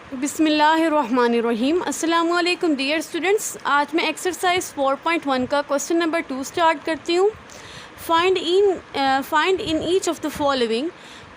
बिस्मिल्लाहिर्रहमानिर्रहीम। अस्सलाम वालेकुम डियर स्टूडेंट्स। आज मैं एक्सरसाइज 4.1 का क्वेश्चन नंबर 2 स्टार्ट करती हूँ। Find in each of the following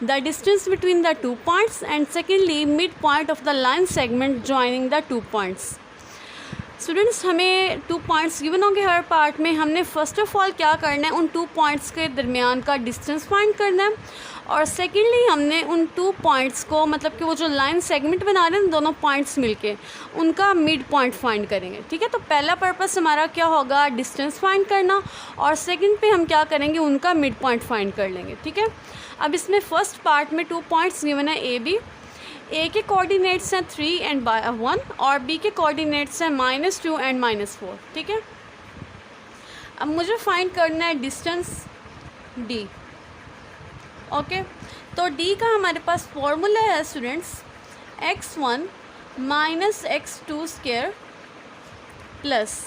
the distance between the 2 points and secondly mid point of the line segment joining the 2 points. Students, हमें 2 points given होंगे हर part में। हमने first of all क्या करना है, उन 2 पॉइंट्स के दरमियान का डिस्टेंस फाइंड करना है, और सेकेंडली हमने उन 2 पॉइंट्स को, मतलब कि वो जो लाइन सेगमेंट बना रहे हैं दोनों पॉइंट्स मिलके, उनका मिड पॉइंट फाइंड करेंगे। ठीक है, तो पहला पर्पस हमारा क्या होगा, डिस्टेंस फाइंड करना, और सेकंड पे हम क्या करेंगे, उनका मिड पॉइंट फाइंड कर लेंगे। ठीक है, अब इसमें फ़र्स्ट पार्ट में 2 पॉइंट्स गिवन है ए बी। ए के कोऑर्डिनेट्स हैं 3 एंड 1 और बी के कोऑर्डिनेट्स हैं -2 एंड -4। ठीक है, अब मुझे फाइंड करना है डिस्टेंस डी। ओके, तो डी का हमारे पास फॉर्मूला है students, x1 minus x2 square plus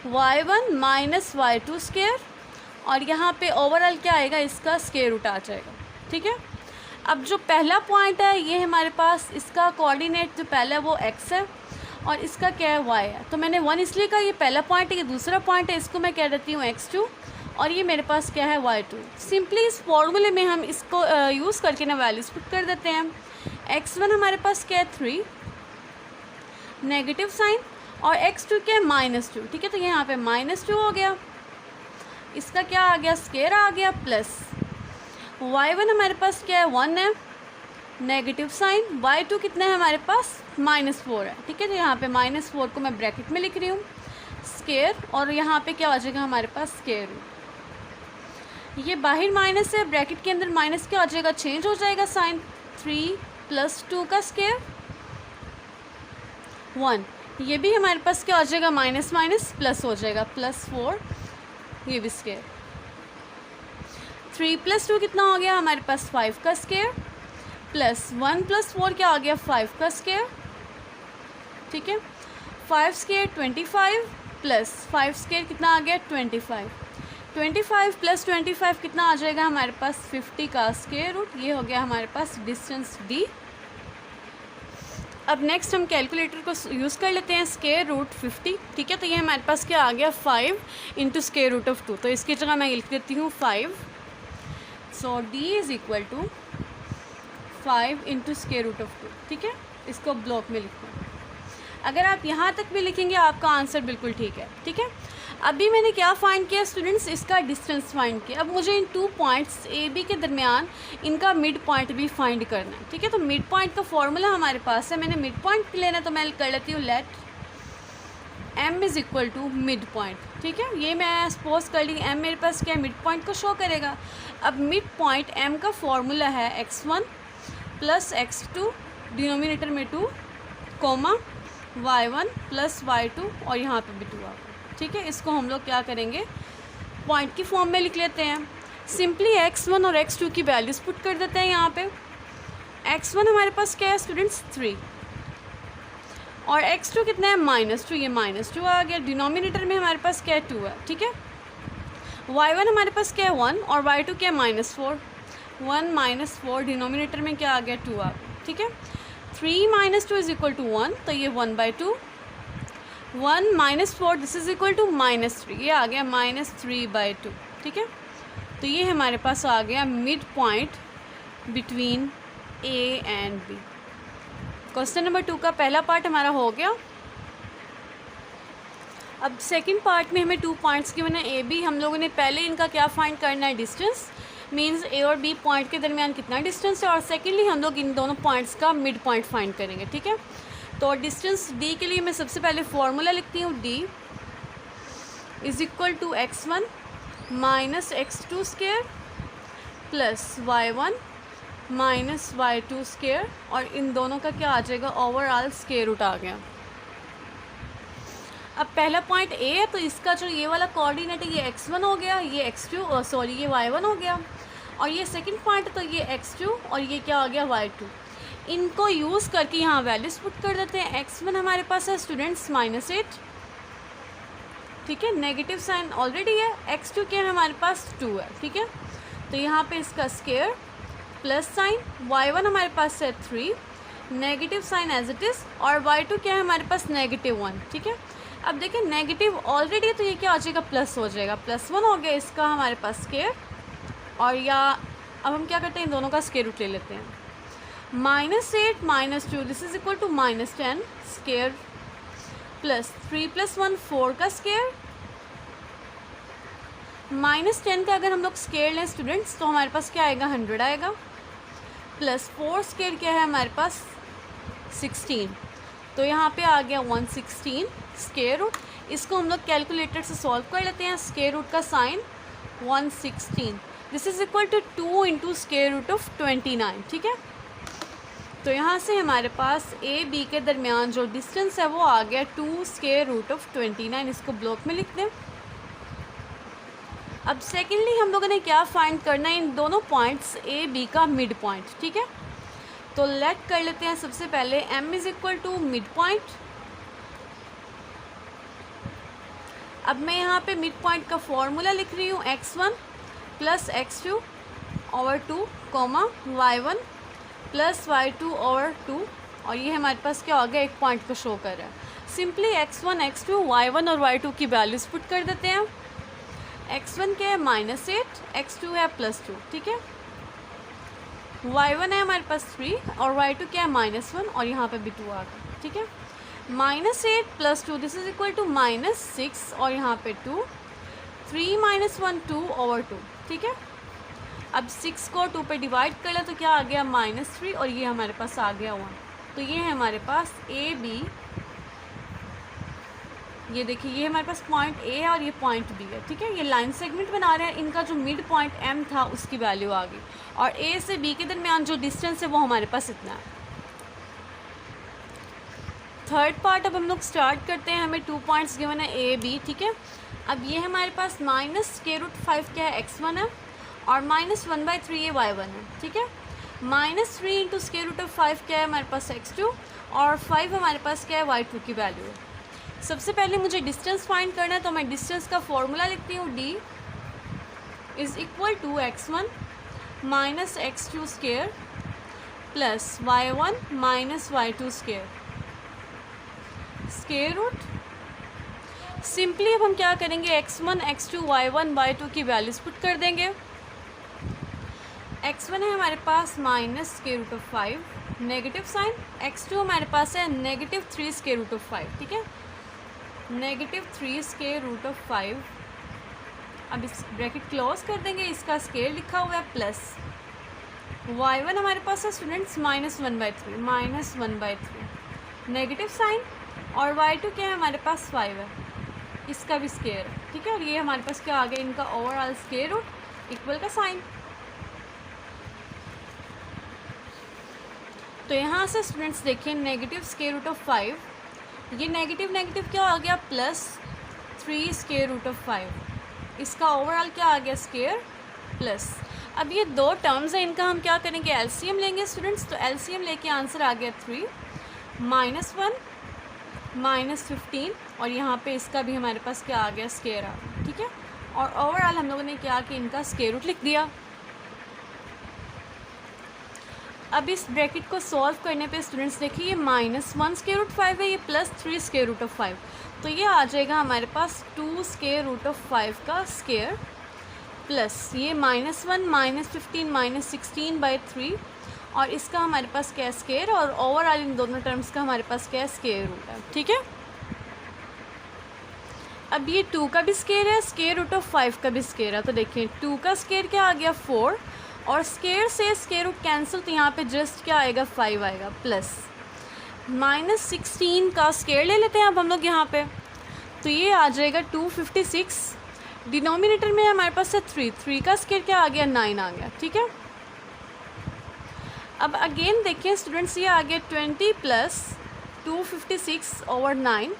y1 minus y2 square, और यहाँ पे ओवरऑल क्या आएगा, इसका स्क्वायर रूट आ जाएगा। ठीक है, अब जो पहला पॉइंट है ये हमारे पास, इसका कोऑर्डिनेट जो पहला है वो x है और इसका क्या है, y है। तो मैंने 1 इसलिए कहा, ये पहला पॉइंट है, ये दूसरा पॉइंट है, इसको मैं कह देती हूँ x2, और ये मेरे पास क्या है, y2। सिंपली इस फॉर्मूले में हम इसको यूज़ करके ना वैल्यूज पुट कर देते हैं। x1 हमारे पास क्या है 3, नेगेटिव साइन, और x2 क्या है -2। ठीक है, तो यहाँ पे -2 हो गया, इसका क्या आ गया, स्क्वायर आ गया, प्लस y1 हमारे पास क्या है 1 है, नेगेटिव साइन, y2 कितना है हमारे पास -4 है। ठीक है, तो यहाँ पे -4 को मैं ब्रैकेट में लिख रही हूँ, स्क्वायर, और यहाँ पे क्या हो जाएगा हमारे पास स्क्वायर रूट। ये बाहर माइनस है, ब्रैकेट के अंदर माइनस क्या हो जाएगा, चेंज हो जाएगा साइन, 3 + 2 का स्क्वायर 1, ये भी हमारे पास क्या हो जाएगा, माइनस माइनस प्लस हो जाएगा, +4, ये भी स्क्वायर, 3 + 2 कितना हो गया हमारे पास 5 का स्क्वायर, प्लस 1 + 4 क्या हो गया 5 का स्क्वायर। ठीक है, 5 स्क्वायर 25 प्लस 5 स्क्वायर कितना आ गया 25, 25 + 25 कितना आ जाएगा हमारे पास 50 का स्क्वायर रूट। ये हो गया हमारे पास डिस्टेंस डी। अब नेक्स्ट हम कैलकुलेटर को यूज़ कर लेते हैं, स्क्वायर रूट 50। ठीक है, तो ये हमारे पास क्या आ गया 5 × स्क्वायर रूट ऑफ 2, तो इसकी जगह मैं लिख देती हूँ 5। So D is equal to 5 × square root of 2। ठीक है, इसको ब्लॉक में लिखो। अगर आप यहाँ तक भी लिखेंगे आपका आंसर बिल्कुल ठीक है। ठीक है, अभी मैंने क्या फाइंड किया स्टूडेंट्स, इसका डिस्टेंस फाइंड किया। अब मुझे इन 2 पॉइंट्स ए बी के दरमियान इनका मिड पॉइंट भी फाइंड करना है। ठीक है, तो मिड पॉइंट का फॉर्मूला हमारे पास है, मैंने मिड पॉइंट लेना है तो मैं कर लेती हूँ let m is equal to mid point. ठीक है, ये मैं सपोज कर ली m मेरे पास क्या है, मिड पॉइंट को शो करेगा। अब मिड पॉइंट m का फॉर्मूला है x1 + x2, डिनोमिनेटर में 2, कोमा y1 + y2, और यहाँ पे भी 2 आ गया। ठीक है, इसको हम लोग क्या करेंगे, पॉइंट की फॉर्म में लिख लेते हैं। सिंपली x1 और x2 की वैल्यूज़ पुट कर देते हैं यहाँ पे। x1 हमारे पास क्या है स्टूडेंट्स 3, और x2 कितना है -2, ये -2 आ गया। डिनोमिनेटर में हमारे पास क्या है 2 है। ठीक है, y1 हमारे पास क्या है 1, और y2 क्या है -4, 1 - 4, डिनोमिनेटर में क्या आ गया 2 आ गया। ठीक है, 3 - 2 इज़ इक्वल टू 1, तो ये 1/2, 1 - 4 दिस इज़ इक्वल टू -3, ये आ गया -3/2। ठीक है, तो ये हमारे पास आ गया mid point between A and B. Question number 2 का पहला पार्ट हमारा हो गया। अब सेकंड पार्ट में हमें 2 पॉइंट्स गिवन है ए बी। हम लोगों ने पहले इनका क्या फाइंड करना है, डिस्टेंस, मींस ए और बी पॉइंट के दरमियान कितना डिस्टेंस है, और सेकेंडली हम लोग इन दोनों पॉइंट्स का मिड पॉइंट फाइंड करेंगे। ठीक है, तो डिस्टेंस डी के लिए मैं सबसे पहले फॉर्मूला लिखती हूँ, D is equal to x1 minus x2 square plus y1 minus y2 square, और इन दोनों का क्या आ जाएगा, ओवरऑल स्क्वायर रूट आ गया। अब पहला पॉइंट ए है, तो इसका जो ये वाला कोऑर्डिनेट है ये x1 हो गया, ये x2 सॉरी ये y1 हो गया, और ये सेकंड पॉइंट है तो ये x2, और ये क्या हो गया y2। इनको यूज़ करके यहाँ वैल्यूज पुट कर देते हैं। x1 हमारे पास है स्टूडेंट्स -8, ठीक है, नेगेटिव साइन ऑलरेडी है। x2 क्या है हमारे पास 2 है। ठीक है, तो यहाँ पे इसका स्क्वायर प्लस साइन, y1 हमारे पास है 3, negative sign as it is, और y2 क्या है हमारे पास -1, ठीक है। अब देखिए नेगेटिव ऑलरेडी, तो ये क्या हो जाएगा, प्लस हो जाएगा, +1 हो गया इसका हमारे पास स्केयर। और या अब हम क्या करते हैं, इन दोनों का स्केयर रूट ले लेते हैं। -8 -2 this is equal to -10 square, +3 + 1 4 का स्केयर। -10 का अगर हम लोग स्केयर लें स्टूडेंट्स तो हमारे पास क्या आएगा, 100 आएगा, +4 स्केयर क्या है हमारे पास 16, तो यहाँ पे आ गया 116 स्केयर रूट। इसको हम लोग कैलकुलेटर से सॉल्व कर लेते हैं। स्केयर रूट का sign 116, this is equal to 2 × square root of 29, ठीक है। तो यहाँ से हमारे पास ए बी के दरमियान जो डिस्टेंस है वो आ गया 2 स्केयर रूट ऑफ 29। इसको ब्लॉक में लिख दें। अब सेकेंडली हम लोगों ने क्या फाइंड करना है, इन दोनों पॉइंट्स ए बी का मिड पॉइंट, ठीक है। तो लेट कर लेते हैं सबसे पहले m is equal to mid point. अब मैं यहाँ पे मिड पॉइंट का फॉर्मूला लिख रही हूँ, x1 + x2 over 2, y1 + y2 over 2, और ये हमारे पास क्या हो गया, एक पॉइंट को शो कर रहा है। सिंपली x1 x2 y1 और y2 की वैल्यूज पुट कर देते हैं। x1 क्या है -8, x2 है +2, ठीक है। y1 है हमारे पास 3 और y2 क्या है -1, और यहाँ पे भी 2 आ गया, ठीक है। -8 + 2 दिस इज इक्वल टू -6, और यहाँ पे 2, 3 - 1 2 ओवर 2, ठीक है। अब 6 को 2 पे डिवाइड कर ले तो क्या आ गया, -3, और ये हमारे पास आ गया 1। तो ये है हमारे पास ए बी, ये देखिए ये हमारे पास पॉइंट ए है और ये पॉइंट बी है, ठीक है। ये लाइन सेगमेंट बना रहे हैं, इनका जो मिड पॉइंट एम था उसकी वैल्यू आ गई, और ए से बी के दरमियान जो डिस्टेंस है वो हमारे पास इतना है। थर्ड पार्ट अब हम लोग स्टार्ट करते हैं। हमें 2 पॉइंट्स गिवन है ए बी, ठीक है। अब ये हमारे पास -√5 क्या है, x1 है, और -1/3 ये y1 है, ठीक है। -3 × √5 क्या है हमारे पास, x2, और 5 हमारे पास क्या है, y2 की वैल्यू है। सबसे पहले मुझे डिस्टेंस फाइंड करना है, तो मैं डिस्टेंस का फॉर्मूला लिखती हूँ, d is equal to x1 - x2 square + y1 - y2 square, square root. Simply अब हम क्या करेंगे, x1 x2 y1 y2 की वैल्यूज पुट कर देंगे। x1 है हमारे पास -√5 नेगेटिव साइन, x2 हमारे पास है -3 स्केयर रूट ऑफ 5, ठीक है, -3 स्केयर रूट ऑफ 5। अब इस ब्रैकेट क्लोज कर देंगे, इसका स्केयर लिखा हुआ है प्लस y1 हमारे पास है स्टूडेंट्स -1/3 नेगेटिव साइन, और y2 क्या है हमारे पास 5 है, इसका भी स्केयर है, ठीक है। और ये हमारे पास क्या आ गया, इनका ओवरऑल स्केयर रूट इक्वल का साइन। तो यहाँ से स्टूडेंट्स देखिए नेगेटिव स्केयर रूट ऑफ 5, ये नेगेटिव क्या आ गया, +3 स्केयर रूट ऑफ 5, इसका ओवरऑल क्या आ गया, स्केयर प्लस। अब ये 2 टर्म्स हैं, इनका हम क्या करेंगे, एलसीएम लेंगे स्टूडेंट्स। तो एलसीएम लेके आंसर आ गया 3 -1 -15, और यहाँ पे इसका भी हमारे पास क्या आ गया, स्केयर आ गया, ठीक है। और ओवरऑल हम लोगों ने क्या कि इनका स्केयर रूट लिख दिया। अब इस ब्रैकेट को सॉल्व करने पे स्टूडेंट्स देखिए ये -1 स्केयर रूट 5 है, ये +3 स्केयर रूट ऑफ 5, तो ये आ जाएगा हमारे पास 2 स्केयर रूट ऑफ 5 का स्केयर, प्लस ये -1 -15 -16/3, और इसका हमारे पास क्या स्केयर, और ओवरऑल इन दोनों टर्म्स का हमारे पास क्या स्केयर रूट है, ठीक है। अब ये 2 का भी स्केयर है, स्केयर रूट ऑफ 5 का भी स्केयर है। तो देखिए 2 का स्केयर क्या आ गया, 4, और स्केयर से स्केयर रूट कैंसिल, तो यहाँ पे जस्ट क्या आएगा, 5 आएगा, प्लस -16 का स्केयर ले लेते हैं अब हम लोग यहाँ पे, तो ये आ जाएगा 256। डिनोमिनेटर में हमारे पास है 3 का स्केयर क्या आ गया, 9 आ गया, ठीक है। अब अगेन देखिए स्टूडेंट्स ये आ गया 20 + 256/9।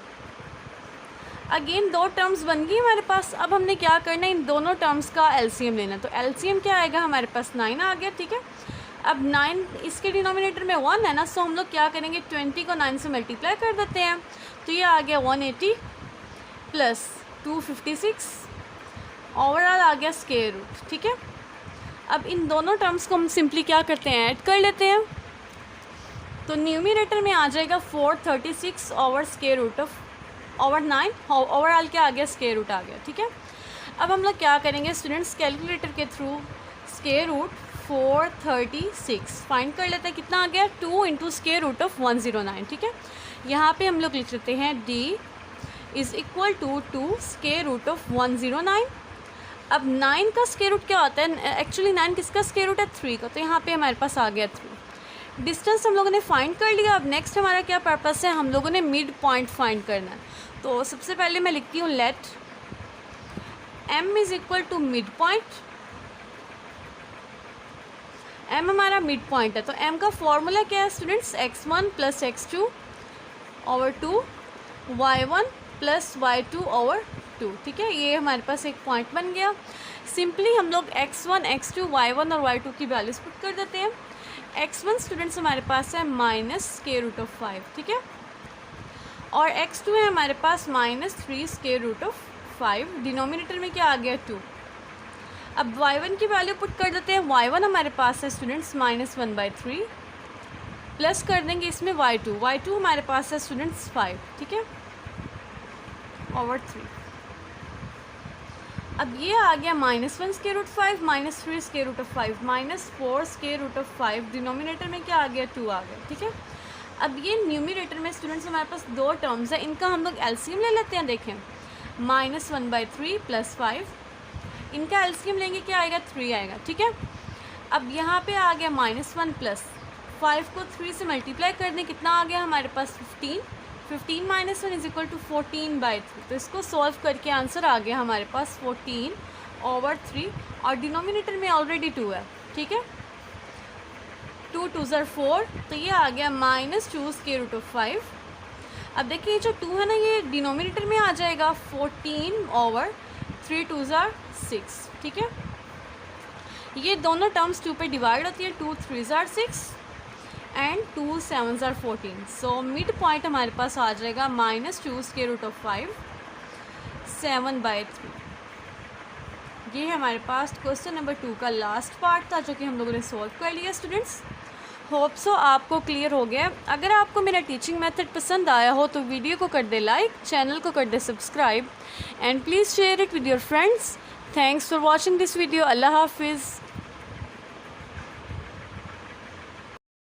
अगेन 2 टर्म्स बन गई हमारे पास। अब हमने क्या करना है, इन दोनों टर्म्स का एलसीएम लेना। तो एलसीएम क्या आएगा हमारे पास, 9 आ गया, ठीक है। अब 9 इसके डिनोमिनेटर में 1 है ना, सो हम लोग क्या करेंगे, 20 को 9 से मल्टीप्लाई कर देते हैं, तो ये आ गया 180 + 256, ओवरऑल आ गया स्केयर रूट, ठीक है। अब इन दोनों टर्म्स को हम सिंपली क्या करते हैं, ऐड कर लेते हैं। तो तो न्यूमरेटर में आ जाएगा 436 over square root of over 9, overall क्या आ गया, स्क्वायर रूट आ गया। ठीक है, अब हम लोग क्या करेंगे स्टूडेंट्स, कैलकुलेटर के थ्रू स्क्वायर रूट 436 फाइंड कर लेते हैं। कितना आ गया, 2 इंटू स्क्वायर रूट ऑफ 109। ठीक है, यहाँ पे हम लोग लिख लेते हैं d is equal to 2 square root of 109। अब 9 का स्क्वायर रूट क्या होता है, एक्चुअली 9 किसका स्क्वायर रूट है, 3 का, तो यहाँ पे हमारे पास आ गया 3। डिस्टेंस हम लोगों ने फाइंड कर लिया। अब नेक्स्ट हमारा क्या पर्पस है, हम लोगों ने मिड पॉइंट फाइंड करना है। तो सबसे पहले मैं लिखती हूँ let m is equal to mid point. m हमारा मिड पॉइंट है, तो m का फॉर्मूला क्या है students, x1 plus x2 over 2, y1 plus y2 over 2। ठीक है, ये हमारे पास एक पॉइंट बन गया। सिंपली हम लोग x1, x2, y1 और y2 की वैल्यूज पुट कर देते हैं। x1 स्टूडेंट्स हमारे पास है माइनस स्क्वायर रूट ऑफ 5। ठीक है, और x2 है हमारे पास minus 3 square root of 5। Denominator में क्या आ गया, 2। अब y1 की वैल्यू पुट कर देते हैं। y1 हमारे पास है स्टूडेंट्स माइनस 1/3, प्लस कर देंगे इसमें y2 हमारे पास है स्टूडेंट्स 5। ठीक है, ओवर 3। अब ये आ गया minus 1 square root 5 minus 3 square root of 5 minus 4 square root of 5। Denominator में क्या आ गया, 2 आ गया। ठीक है, अब ये न्यूमरेटर में स्टूडेंट्स हमारे पास दो टर्म्स है, इनका हम लोग एलसीएम ले लेते हैं। देखें, माइनस 1/3 प्लस 5, इनका एलसीएम लेंगे क्या आएगा, 3 आएगा। ठीक है, अब यहाँ पे आ गया माइनस 1 प्लस 5 को 3 से मल्टीप्लाई कर दें, कितना आ गया हमारे पास, 15 माइनस 1 इज इक्वल टू 14/3। तो इसको सॉल्व करके आंसर आ गया हमारे पास 14 ओवर 3, और डिनोमिनेटर में ऑलरेडी 2 है। ठीक है, 2 2s are 4, तो ये आ गया माइनस 2 स्क्वायर रूट ऑफ 5। अब देखिए ये जो 2 है ना, ये डिनोमिनेटर में आ जाएगा 14 ओवर 3 2s are 6। ठीक है, ये दोनों टर्म्स 2 पे डिवाइड होती है, 2 3s are 6 and 2 7s are 14। So mid point हमारे पास आ जाएगा माइनस 2 स्क्वायर रूट ऑफ 5 7/3। ये हमारे पास क्वेश्चन नंबर 2 का लास्ट पार्ट था, जो कि हम लोगों ने सॉल्व कर लिया। स्टूडेंट्स, होप सो आपको क्लियर हो गया। अगर आपको मेरा टीचिंग मेथड पसंद आया हो तो वीडियो को कर दे लाइक, चैनल को कर दे subscribe, and please share it with your friends. Thanks for watching this video. अल्लाह हाफिज़।